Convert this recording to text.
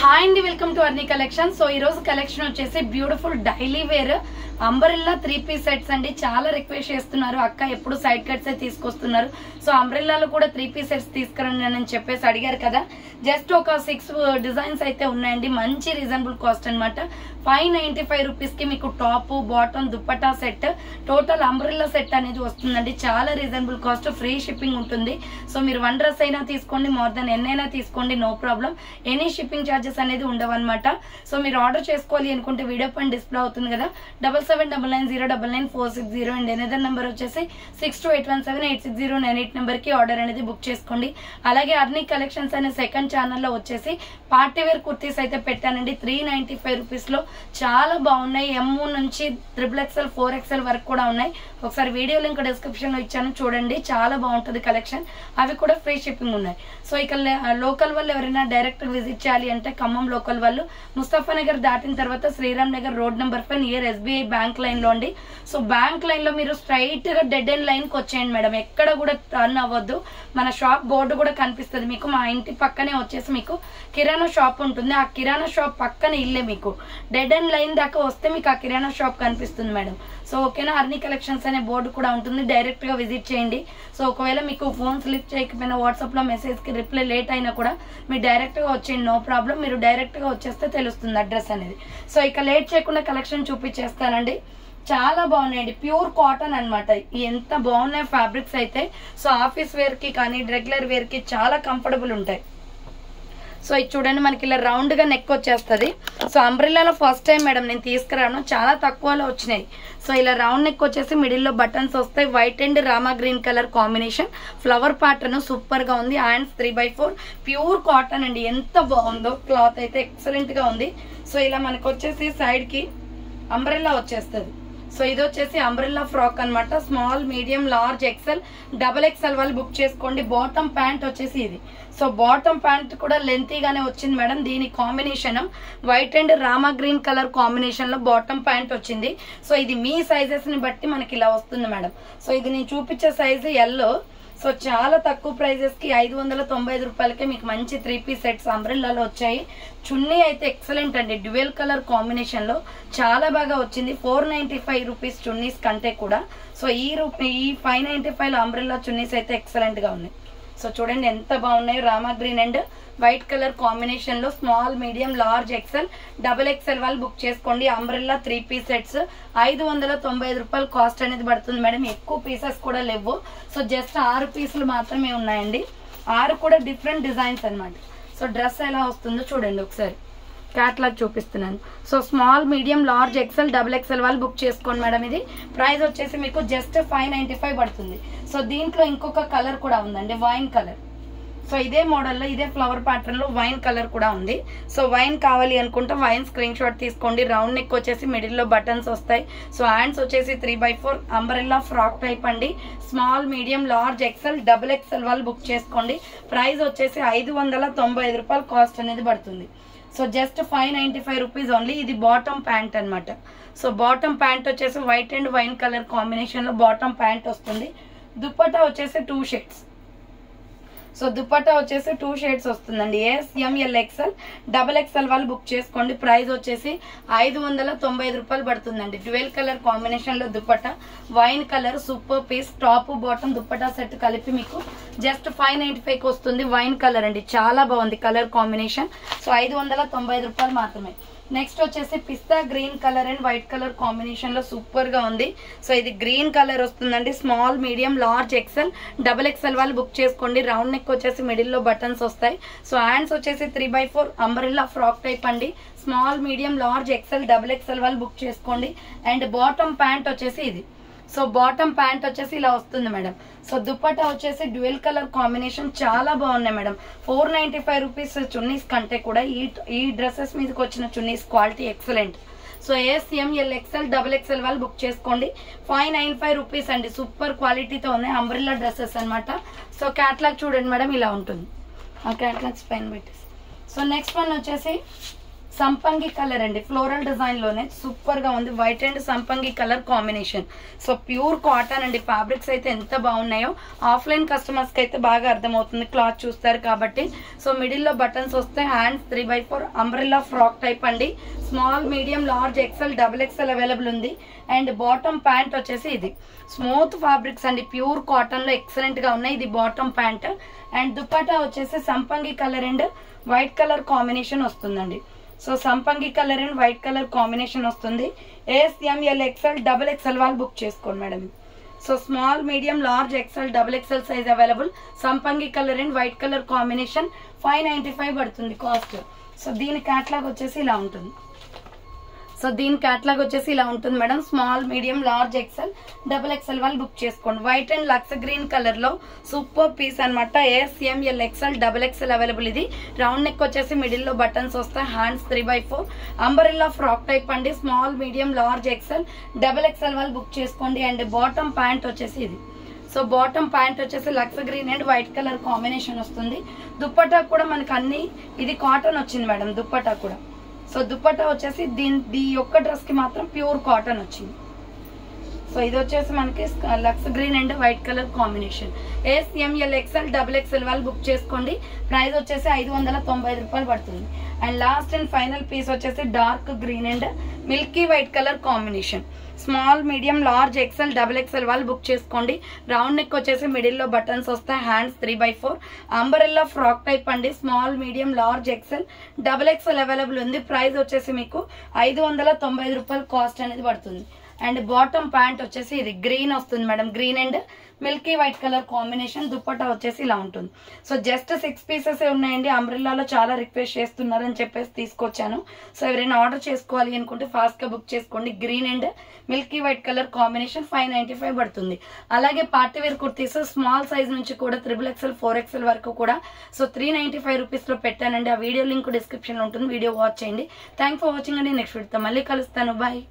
Hi అండి, welcome to Arni collection. So ఈ రోజు కలెక్షన్ వచ్చేసి beautiful daily wear umbrella 3-piece sets అండి. చాలా రిక్వెస్ట్ చేస్తున్నారు, అక్క ఎప్పుడు సైడ్ కట్స్ తీసుకొస్తున్నారు, సో అంబ్రెల్లాలో కూడా 3-piece సెట్స్ తీసుకురండి అని చెప్పేసి అడిగారు కదా. జస్ట్ ఒక 6 డిజైన్స్ అయితే ఉన్నాయండి. మంచి రీజనబుల్ కాస్ట్ అనమాట. 595 రూపీస్ కి మీకు top bottom dupatta set, total umbrella set అనేది వస్తుందండి. చాలా రీజనబుల్ కాస్ట్, ఫ్రీ షిప్పింగ్ ఉంటుంది. సో మీరు 1 డ్రెస్ అయినా తీసుకోండి, మోర్ దెన్ ఎన్నైనా తీసుకోండి, no problem. Any shipping charges అనేది ఉండవు అనమాట. సో మీరు ఆర్డర్ చేసుకోవాలి అనుకుంటే వీడియో పైన డిస్ప్లే అవుతుంది కదా, 7799099460 అండ్ ఎనదర్ నెంబర్ వచ్చేసి 6281786098 నెంబర్ కి ఆర్డర్ అనేది బుక్ చేసుకోండి. అలాగే అర్నీ కలెక్షన్స్ అనే సెకండ్ ఛానల్లో వచ్చేసి పార్టీ వేర్ కుర్తీస్ అయితే పెట్టానండి. 395 రూపీస్ లో చాలా బాగున్నాయి. M నుంచి XXL 4XL వరకు కూడా ఉన్నాయి. ఒకసారి వీడియో లింక్ డిస్క్రిప్షన్ లో ఇచ్చాను, చూడండి. చాలా బాగుంటుంది కలెక్షన్. అవి కూడా ఫ్రీ షిప్పింగ్ ఉన్నాయి. సో ఇక లోకల్ వాళ్ళు ఎవరైనా డైరెక్ట్ విజిట్ చేయాలి అంటే ఖమ్మం లోకల్ వాళ్ళు ముస్తఫా నగర్ దాటిన తర్వాత Sriram Nagar road number 5 near SBI bank line లో అండి. సో బ్యాంక్ లైన్ లో మీరు స్ట్రైట్ గా డెడ్ ఎండ్ లైన్ కి వచ్చేయండి మేడం. ఎక్కడ కూడా టర్న్ అవ్వద్దు. మన షాప్ బోర్డు కూడా కనిపిస్తుంది మీకు. మా ఇంటి పక్కనే వచ్చేసి మీకు కిరాణా షాప్ ఉంటుంది. ఆ కిరాణా షాప్ పక్కనే ఇల్లే. మీకు డెడ్ ఎండ్ లైన్ దాకా వస్తే మీకు ఆ కిరాణా షాప్ కనిపిస్తుంది మేడం. సో ఓకేనా. అర్నీ కలెక్షన్స్ అనే బోర్డు కూడా ఉంటుంది, డైరెక్ట్ గా విజిట్ చేయండి. సో ఒకవేళ మీకు ఫోన్ స్లిప్ చేయకపోయినా వాట్సాప్ లో మెసేజ్ కి రిప్లై లేట్ అయినా కూడా మీరు డైరెక్ట్ గా వచ్చేయండి, నో ప్రాబ్లం. మీరు డైరెక్ట్ గా వచ్చేస్తే తెలుస్తుంది అడ్రస్ అనేది. సో ఇక లేట్ చేయకుండా కలెక్షన్ చూపించేస్తానండి. చాలా బాగున్నాయండి, ప్యూర్ కాటన్ అనమాట. ఎంత బాగున్నాయి ఫ్యాబ్రిక్స్ అయితే. సో ఆఫీస్ వేర్ కి కానీ రెగ్యులర్ వేర్ కి చాలా కంఫర్టబుల్ ఉంటాయి. సో ఇది చూడండి, మనకి ఇలా రౌండ్ గా నెక్ వచ్చేస్తుంది. సో అంబ్రెల్లాలో ఫస్ట్ టైం మేడం నేను తీసుకురాను, చాలా తక్కువలో వచ్చినాయి. సో ఇలా రౌండ్ నెక్ వచ్చేసి మిడిల్ లో బటన్స్ వస్తాయి. White and Rama green colour combination, flower pattern super గా ఉంది. హ్యాండ్స్ 3/4 ప్యూర్ కాటన్ అండి. ఎంత బాగుందో క్లాత్ అయితే, ఎక్సలెంట్ గా ఉంది. సో ఇలా మనకు వచ్చేసి సైడ్ కి అంబ్రెల్లా వచ్చేస్తుంది. సో ఇది వచ్చేసి అంబ్రెల్లా ఫ్రాక్ అనమాట. Small, medium, large, XL, XXL వాళ్ళు బుక్ చేసుకోండి. బాటమ్ ప్యాంట్ వచ్చేసి ఇది. సో బాటమ్ ప్యాంట్ కూడా లెంతీగానే వచ్చింది మేడం. దీని combination white and Rama green colour combination లో బాటమ్ ప్యాంట్ వచ్చింది. సో ఇది మీ సైజెస్ ని బట్టి మనకి ఇలా వస్తుంది మేడం. సో ఇది నేను చూపించే సైజు ఎల్లో. సో చాలా తక్కువ ప్రైజెస్ కి 595 రూపాయలకే మీకు మంచి 3-piece సెట్స్ అంబ్రెల్లాలో వచ్చాయి. చున్నీ అయితే ఎక్సలెంట్ అండి, డ్యూయల్ కలర్ కాంబినేషన్ లో చాలా బాగా వచ్చింది. 495 రూపీస్ చున్నీస్ కంటే కూడా. సో ఈ 595 అంబ్రెల్లా చున్నీస్ అయితే ఎక్సలెంట్ గా ఉన్నాయి. సో చూడండి ఎంత బాగున్నాయి. Rama green and white colour combination లో small, medium, large, XL, XXL వాళ్ళు బుక్ చేసుకోండి. అంబ్రెల్లా 3-piece సెట్స్ 595 రూపాయలు కాస్ట్ అనేది పడుతుంది మేడం. ఎక్కువ పీసెస్ కూడా లేవు. సో జస్ట్ 6 పీసులు మాత్రమే ఉన్నాయండి. 6 కూడా డిఫరెంట్ డిజైన్స్ అనమాట. సో డ్రెస్ ఎలా వస్తుందో చూడండి ఒకసారి. క్యాట్లాగ్ చూపిస్తున్నాను. So small, medium, large, XL, XXL వాళ్ళు బుక్ చేసుకోండి మేడం. ఇది ప్రైస్ వచ్చేసి మీకు జస్ట్ 595 పడుతుంది. సో దీంట్లో ఇంకొక కలర్ కూడా ఉందండి, వైన్ కలర్. సో ఇదే మోడల్లో ఇదే ఫ్లవర్ ప్యాటర్న్ లో వైన్ కలర్ కూడా ఉంది. సో వైన్ కావాలి అనుకుంటే వైన్ స్క్రీన్ షాట్ తీసుకోండి. రౌండ్ నెక్ వచ్చేసి మిడిల్ లో బటన్స్ వస్తాయి. సో హ్యాండ్స్ వచ్చేసి 3/4 అంబ్రెల్లా ఫ్రాక్ టైప్ అండి. Small, medium, large, XL, XXL వాళ్ళు బుక్ చేసుకోండి. ప్రైస్ వచ్చేసి 595 రూపాయలు కాస్ట్ అనేది పడుతుంది. So just 595 rupees only. ఇది బాటమ్ ప్యాంట్ అనమాట. సో బాటమ్ ప్యాంట్ వచ్చేసి white and wine colour combination లో బాటమ్ ప్యాంట్ వస్తుంది. దుప్పటా వచ్చేసి 2 షేడ్స్. సో దుప్పటా వచ్చేసి 2 షేడ్స్ వస్తుందండి. S, M, L, XL, XXL వాళ్ళు బుక్ చేసుకోండి. ప్రైస్ వచ్చేసి 595 రూపాయలు పడుతుందండి. డ్యూయల్ కలర్ కాంబినేషన్ లో dupatta, wine colour, super piece, top bottom dupatta set కలిపి మీకు జస్ట్ 595 వస్తుంది. వైన్ కలర్ అండి, చాలా బాగుంది కలర్ కాంబినేషన్. సో 595 రూపాయలు మాత్రమే. నెక్స్ట్ వచ్చేసి పిస్తా green colour and white colour combination లో సూపర్ గా ఉంది. సో ఇది గ్రీన్ కలర్ వస్తుందండి. Small, medium, large, XL, XXL వాళ్ళు బుక్ చేసుకోండి. రౌండ్ నెక్ వచ్చేసి మిడిల్ లో బటన్స్ వస్తాయి. సో హ్యాండ్స్ వచ్చేసి 3/4 అంబ్రెల్లా ఫ్రాక్ టైప్ అండి. Small, medium, large, XL, XXL వాళ్ళు బుక్ చేసుకోండి. అండ్ బాటమ్ ప్యాంట్ వచ్చేసి ఇది. సో బాటమ్ ప్యాంట్ వచ్చేసి ఇలా వస్తుంది మేడం. సో దుప్పటా వచ్చేసి డ్యూయల్ కలర్ కాంబినేషన్, చాలా బాగున్నాయి మేడం. 495 రూపీస్ చున్నీస్ కంటే కూడా ఈ డ్రెస్సెస్ మీదకి వచ్చిన chunnis quality excellent. So S, M, L, XL, XXL వాళ్ళు బుక్ చేసుకోండి. 595 రూపీస్ అండి. సూపర్ క్వాలిటీతో ఉన్నాయి అంబ్రెల్లా డ్రెస్సెస్ అనమాట. సో క్యాట్లాగ్ చూడండి మేడం, ఇలా ఉంటుంది. ఆ క్యాట్లాగ్స్ పైన పెట్టేసి. సో నెక్స్ట్ వన్ వచ్చేసి సంపంగి కలర్ అండి, ఫ్లోరల్ డిజైన్ లోనే సూపర్ గా ఉంది. వైట్ అండ్ సంపంగి colour combination. So pure cotton అండి. ఫ్యాబ్రిక్స్ అయితే ఎంత బాగున్నాయో ఆఫ్లైన్ కస్టమర్స్ కి అయితే బాగా అర్థమవుతుంది, క్లాత్ చూస్తారు కాబట్టి. సో మిడిల్ లో బటన్స్ వస్తాయి. హ్యాండ్స్ 3/4 అంబ్రెల్లా ఫ్రాక్ టైప్ అండి. Small, medium, large, XL, double XL available ఉంది. అండ్ బాటమ్ ప్యాంట్ వచ్చేసి ఇది స్మూత్ ఫ్యాబ్రిక్స్ అండి, ప్యూర్ కాటన్ లో ఎక్సలెంట్ గా ఉన్నాయి. ఇది బాటమ్ ప్యాంట్. అండ్ దుపట్టా వచ్చేసి సంపంగి colour and white colour combination వస్తుందండి. సో సంపంగి colour and white colour combination వస్తుంది. ASML XL డబుల్ ఎక్సెల్ వాళ్ళు బుక్ చేసుకోండి madam. So small, medium, large, XL, double XL size available. సంపంగి colour and white colour combination 595 పడుతుంది cost. So దీని catalogue వచ్చేసి ఇలా ఉంటుంది. Madam. Small, medium, large, XL, double XL వాళ్ళు బుక్ చేసుకోండి. White and lux green colour లో super piece అనమాట. ASML XL double XL available. ఇది రౌండ్ నెక్ వచ్చేసి మిడిల్ లో బటన్స్ వస్తాయి. హ్యాండ్స్ 3/4 అంబరెల్లా ఫ్రాక్ టైప్ అండి. Small, medium, large, XL, double XL వాళ్ళు బుక్ చేసుకోండి. అండ్ బాటమ్ ప్యాంట్ వచ్చేసి ఇది. సో బాటమ్ ప్యాంట్ వచ్చేసి lux green and white colour combination వస్తుంది. దుప్పట్టా కూడా మనకి అన్ని ఇది కాటన్ వచ్చింది మేడం. దుప్పట్టా కూడా. సో దుపట్టా వచ్చేసి దీని ఒక్క డ్రెస్ కి మాత్రం ప్యూర్ కాటన్ వచ్చింది. సో ఇది వచ్చేసి మనకి lux green and white colour combination. ASML XL double XL వాళ్ళు బుక్ చేసుకోండి. ప్రైస్ వచ్చేసి 595 రూపాయలు పడుతుంది. And last and final piece వచ్చేసి dark green and milky white colour combination. Small, medium, large, XL, double XL వాళ్ళు బుక్ చేసుకోండి. Round neck వచ్చేసి middle లో బటన్స్ వస్తాయి. హ్యాండ్స్ 3/4 అంబరెల్లా ఫ్రాక్ టైప్ అండి. Small, medium, large, XL, double XL available ఉంది. Price వచ్చేసి మీకు 595 రూపాయలు కాస్ట్ అనేది పడుతుంది. అండ్ బాటమ్ ప్యాంట్ వచ్చేసి ఇది గ్రీన్ వస్తుంది madam. Green and milky white colour combination. Dupatta వచ్చేసి ఇలా ఉంటుంది. సో జస్ట్ 6 పీసెస్ ఉన్నాయండి. అంబ్రెల్లాలో చాలా రిక్వెస్ట్ చేస్తున్నారని చెప్పేసి తీసుకొచ్చాను. సో ఎవరైనా ఆర్డర్ చేసుకోవాలి అనుకుంటే ఫాస్ట్ గా బుక్ చేసుకోండి. Green and milky white colour combination 595 పడుతుంది. అలాగే party wear kurtis small size నుంచి కూడా 3XL 4XL వరకు కూడా సో 395 రూపీస్ లో పెట్టానండి. ఆ వీడియో లింక్ డిస్క్రిప్షన్ లో ఉంటుంది. వీడియో వాచ్ చేయండి. థ్యాంక్స్ ఫర్ వాచింగ్ అండి. నెక్స్ట్ వీడియోతో మళ్ళీ కలుస్తాను. బాయ్.